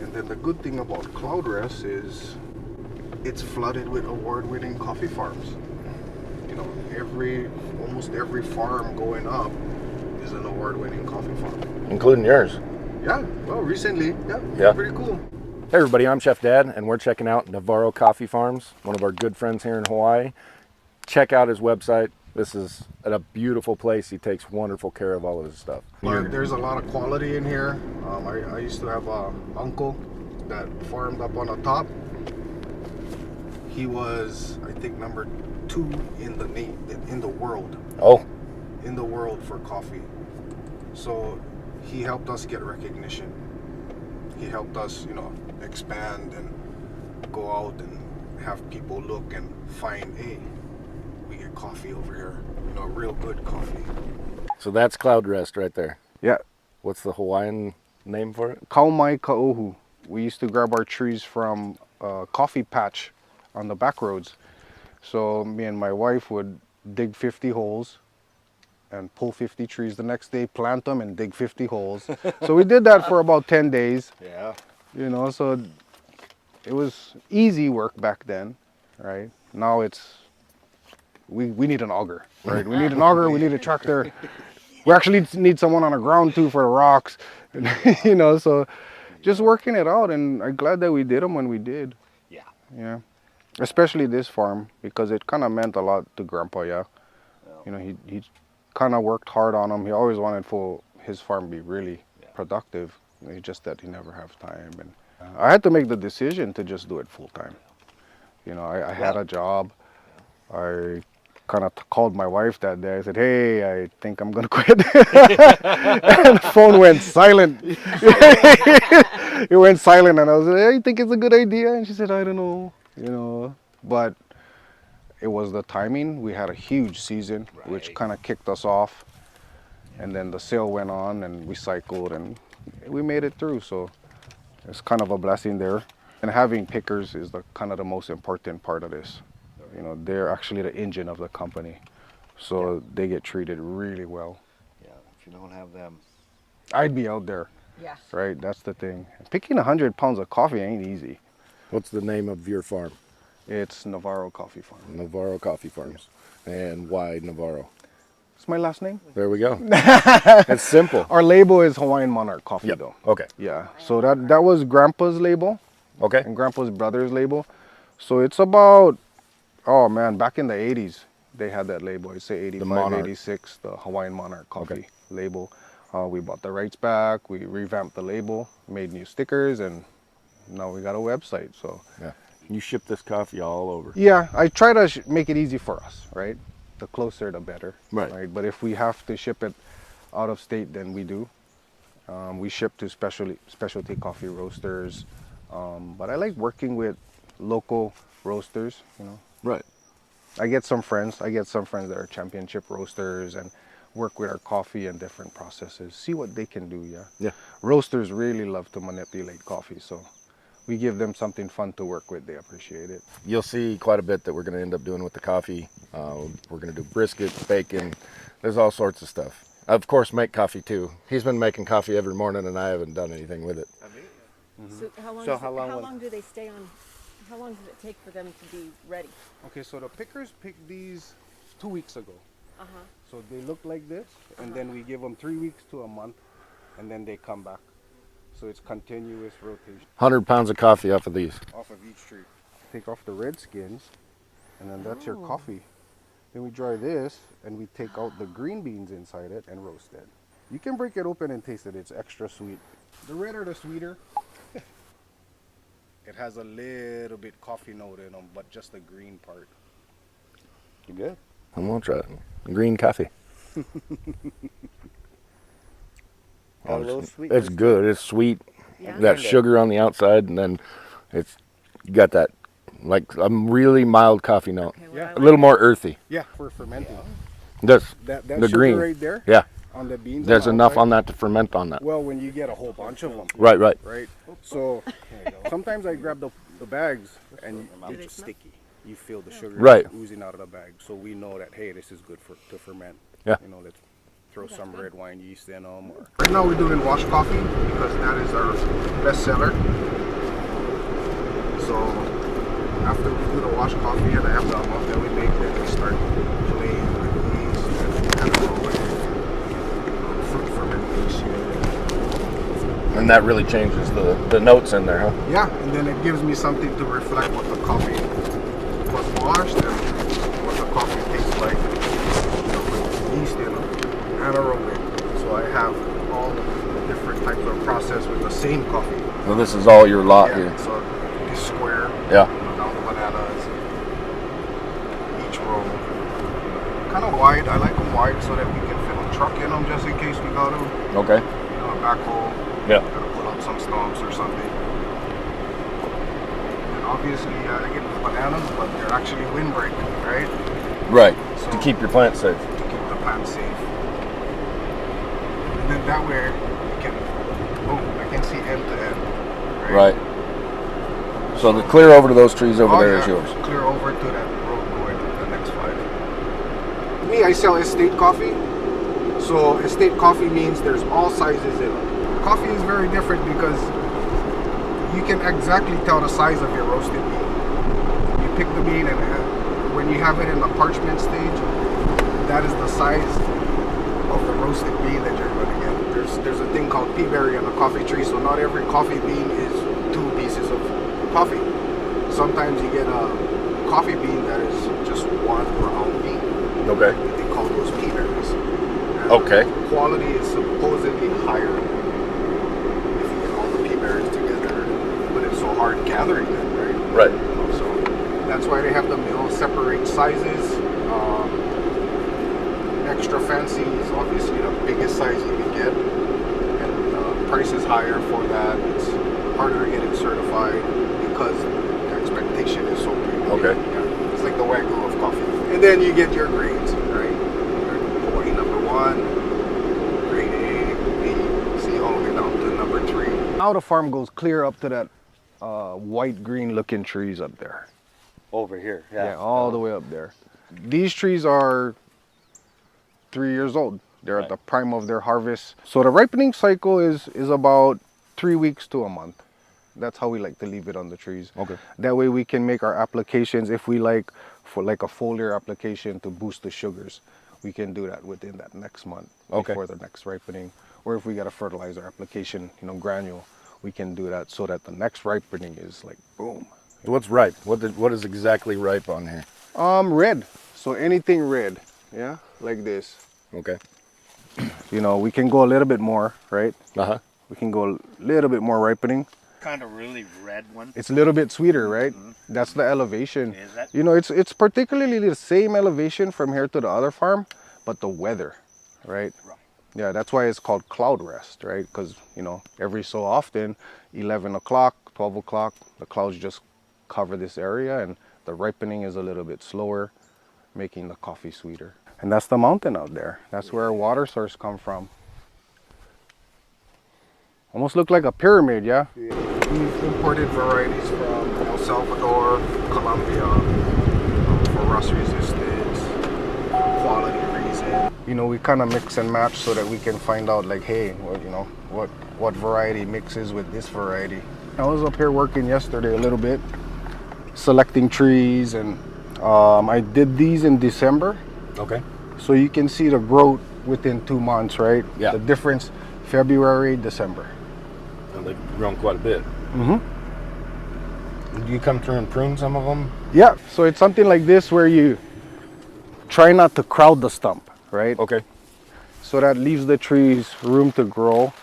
And then the good thing about Cloudrest is it's flooded with award-winning coffee farms. You know, almost every farm going up is an award-winning coffee farm. Including yours. Yeah, well, recently, yeah. Pretty cool. Hey everybody, I'm Chef Dad, and we're checking out Navarro Coffee Farms, one of our good friends here in Hawaii. Check out his website. This is a beautiful place. He takes wonderful care of all of his stuff. There's a lot of quality in here. I used to have an uncle that farmed up on the top. He was, I think, number 2 in the world. Oh. In the world for coffee. So he helped us get recognition. He helped us, expand and go out and have people look and find, hey, we get coffee over here, real good coffee. So that's Cloudrest right there. Yeah. What's the Hawaiian name for it? Kaumai Ka'ohu. We used to grab our trees from a coffee patch on the back roads. So me and my wife would dig 50 holes and pull 50 trees the next day, plant them and dig 50 holes. So we did that for about 10 days. Yeah. So it was easy work back then, right? Now we need an auger, right? We need an auger, we need a tractor. We actually need someone on the ground too for the rocks, so just working it out, and I'm glad that we did them when we did. Yeah. Yeah. Especially this farm, because it kind of meant a lot to Grandpa, yeah. He kind of worked hard on them. He always wanted for his farm to be really productive. It's just that he never have time. And I had to make the decision to just do it full time. I had a job. I kind of called my wife that day. I said, hey, I think I'm going to quit. And the phone went silent. It went silent, and I was like, hey, you think it's a good idea? And she said, I don't know, but it was the timing. We had a huge season, which kind of kicked us off. And then the sale went on, and we cycled, and we made it through. So it's kind of a blessing there. And having pickers is the kind of the most important part of this. They're actually the engine of the company. So they get treated really well. Yeah, if you don't have them. I'd be out there. Yeah. Right, that's the thing. Picking 100 pounds of coffee ain't easy. What's the name of your farm? It's Navarro Coffee Farm. Navarro Coffee Farms. And why Navarro? It's my last name. There we go. It's simple. Our label is Hawaiian Monarch Coffee, though. Okay. Yeah. So that was Grandpa's label. Okay. And Grandpa's brother's label. So it's about, back in the 80s, they had that label. I'd say 85, 86, the Hawaiian Monarch Coffee label. We bought the rights back. We revamped the label, made new stickers, and now we got a website. So yeah, you ship this coffee all over. Yeah, I try to make it easy for us, right? The closer, the better, right? But if we have to ship it out of state, then we do. We ship to specialty coffee roasters, but I like working with local roasters. Right. I get some friends that are championship roasters and work with our coffee and different processes. See what they can do. Yeah. Roasters really love to manipulate coffee, so we give them something fun to work with. They appreciate it. You'll see quite a bit that we're going to end up doing with the coffee. We're going to do brisket, bacon. There's all sorts of stuff. Of course, make coffee too. He's been making coffee every morning, and I haven't done anything with it. So how long do they stay on? How long does it take for them to be ready? Okay, so the pickers picked these 2 weeks ago. So they look like this, and then we give them 3 weeks to a month, and then they come back. So it's continuous rotation. 100 pounds of coffee off of these. Off of each tree. Take off the red skins, and then that's your coffee. Then we dry this, and we take out the green beans inside it and roast it. You can break it open and taste it. It's extra sweet. The redder, the sweeter. It has a little bit coffee note in them, but just the green part. You good? I'm gonna try it. Green coffee. A little sweet. It's good. It's sweet. Yeah. That sugar on the outside, and then it's got that like a really mild coffee note. Okay, Yeah. A little more earthy. Yeah, for fermenting. That's That the sugar green right there. Yeah. On the beans. There's on the enough outside. on that to ferment on that. Well, when you get a whole bunch of them. Right. Right. So sometimes I grab the bags and it's sticky. You feel the sugar Right. oozing out of the bag, so we know that hey, this is good to ferment. Yeah. throw some red wine yeast in them. Right now we're doing wash coffee because that is our best seller. So after we do the wash coffee and after a month that we make, then we start playing with the yeast and fruit fermentation. And that really changes the notes in there, huh? Yeah, and then it gives me something to reflect what the coffee was washed and what the coffee tastes like, with yeast in them and aromatic. So I have all the different types of process with the same coffee. So this is all your lot here. So this square, Yeah. All the bananas, each row, kind of wide. I like them wide so that we can fit a truck in them just in case we got them. Okay. A backhoe. Yeah. Gotta pull out some stumps or something. And obviously, I get bananas, but they're actually windbreak, right? Right. So To keep your plant safe. To keep the plant safe. And then that way, you can, I can see end to end. Right. So the clear over to those trees over there is yours. Clear over to that road going to the next 5. Me, I sell estate coffee. So estate coffee means there's all sizes in it. Coffee is very different because you can exactly tell the size of your roasted bean. You pick the bean and when you have it in the parchment stage, that is the size of the roasted bean that you're going to get. There's a thing called pea berry on the coffee tree, so not every coffee bean is 2 pieces of coffee. Sometimes you get a coffee bean that is just 1 round bean. Okay. They call those pea berries. And Okay. the quality is supposedly higher if you get all the pea berries together, but it's so hard gathering them, right? Right. So that's why they have the mill separate sizes. Extra fancy is obviously the biggest size you can get, and the price is higher for that. It's harder to get it certified because the expectation is so big. Okay. Yeah. It's like the Wagyu of coffee. And then you get your grades, right? Your Hawaii number 1, grade A, B, C, all the way down to number 3. Now the farm goes clear up to that white green looking trees up there. Over here, Yeah, all the way up there. These trees are 3 years old. They're at the prime of their harvest. So the ripening cycle is about 3 weeks to a month. That's how we like to leave it on the trees. Okay. That way we can make our applications if we like for like a foliar application to boost the sugars. We can do that within that next month before the next ripening. Or if we got a fertilizer application, granule, we can do that so that the next ripening is like boom. So what's ripe? What is exactly ripe on here? Red. So anything red, yeah, like this. Okay. We can go a little bit more, right? Uh-huh. We can go a little bit more ripening. Kind of really red one. It's a little bit sweeter, right? Mm-hmm. That's the elevation. Is that? It's particularly the same elevation from here to the other farm, but the weather, right? Yeah, that's why it's called cloud rest, right? Because, every so often, 11 o'clock, 12 o'clock, the clouds just cover this area and the ripening is a little bit slower, making the coffee sweeter. And that's the mountain out there. That's where our water source come from. Almost look like a pyramid, yeah? We've imported varieties from El Salvador, Colombia, for rust resistance, quality reason. We kind of mix and match so that we can find out like, hey, what variety mixes with this variety. I was up here working yesterday a little bit, selecting trees, and I did these in December. Okay. So you can see the growth within 2 months, right? Yeah. The difference, February, December. And they've grown quite a bit. Mm-hmm. Do you come through and prune some of them? Yeah, so it's something like this where you try not to crowd the stump, right? Okay. So that leaves the trees room to grow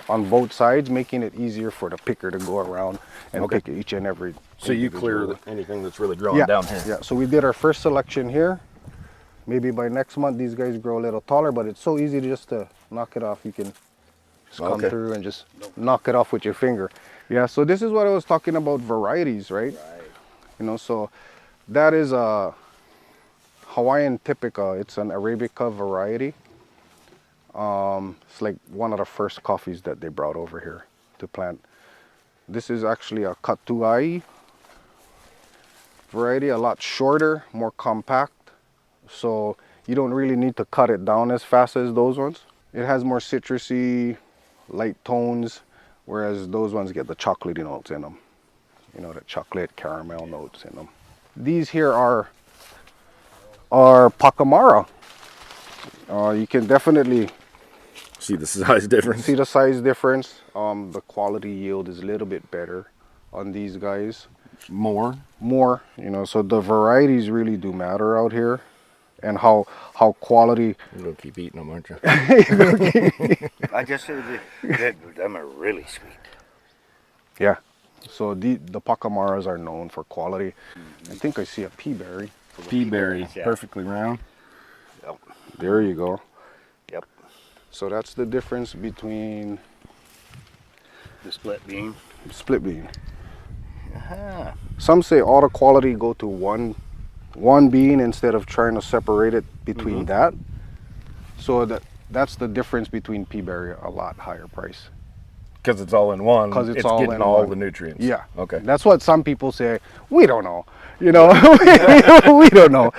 on both sides, making it easier for the picker to go around and pick each and every. So you clear anything that's really growing down here? Yeah, so we did our first selection here. Maybe by next month these guys grow a little taller, but it's so easy just to knock it off. You can just come through and just knock it off with your finger. Yeah, so this is what I was talking about, varieties, right? So that is a Hawaiian typica. It's an Arabica variety. It's like one of the first coffees that they brought over here to plant. This is actually a Katuai variety, a lot shorter, more compact. So You don't really need to cut it down as fast as those ones. It has more citrusy, light tones, whereas those ones get the chocolatey notes in them. You know, the chocolate caramel notes in them. These here are Pacamara. You can definitely See the size difference? see the size difference. The quality yield is a little bit better on these guys. More? More, you know, so the varieties really do matter out here, and how quality. You're gonna keep eating them, aren't you? I just say them are really sweet. Yeah. So the Pacamaras are known for quality. I think I see a pea berry. Pea berry, Yeah. perfectly round. Yep. There you go. Yep. So that's the difference between The split bean. split bean. Uh-huh. Some say all the quality go to one bean instead of trying to separate it between that. So that's the difference between pea berry, a lot higher price. Because it's all in one. 'Cause it's all getting in all one. the nutrients. Yeah. Okay. That's what some people say. We don't know. You know, we don't know.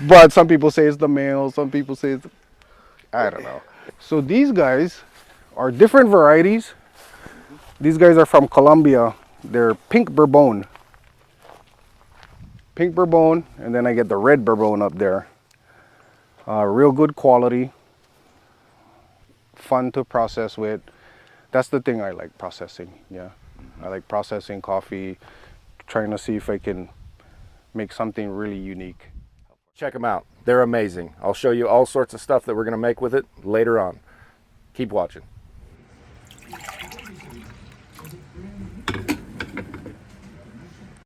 But some people say it's the male. Some people say it's, I don't know. So these guys are different varieties. These guys are from Colombia. They're pink Bourbon. Pink Bourbon, and then I get the red Bourbon up there. Real good quality. Fun to process with. That's the thing I like, processing. Yeah. I like processing coffee, trying to see if I can make something really unique. Check them out. They're amazing. I'll show you all sorts of stuff that we're going to make with it later on. Keep watching.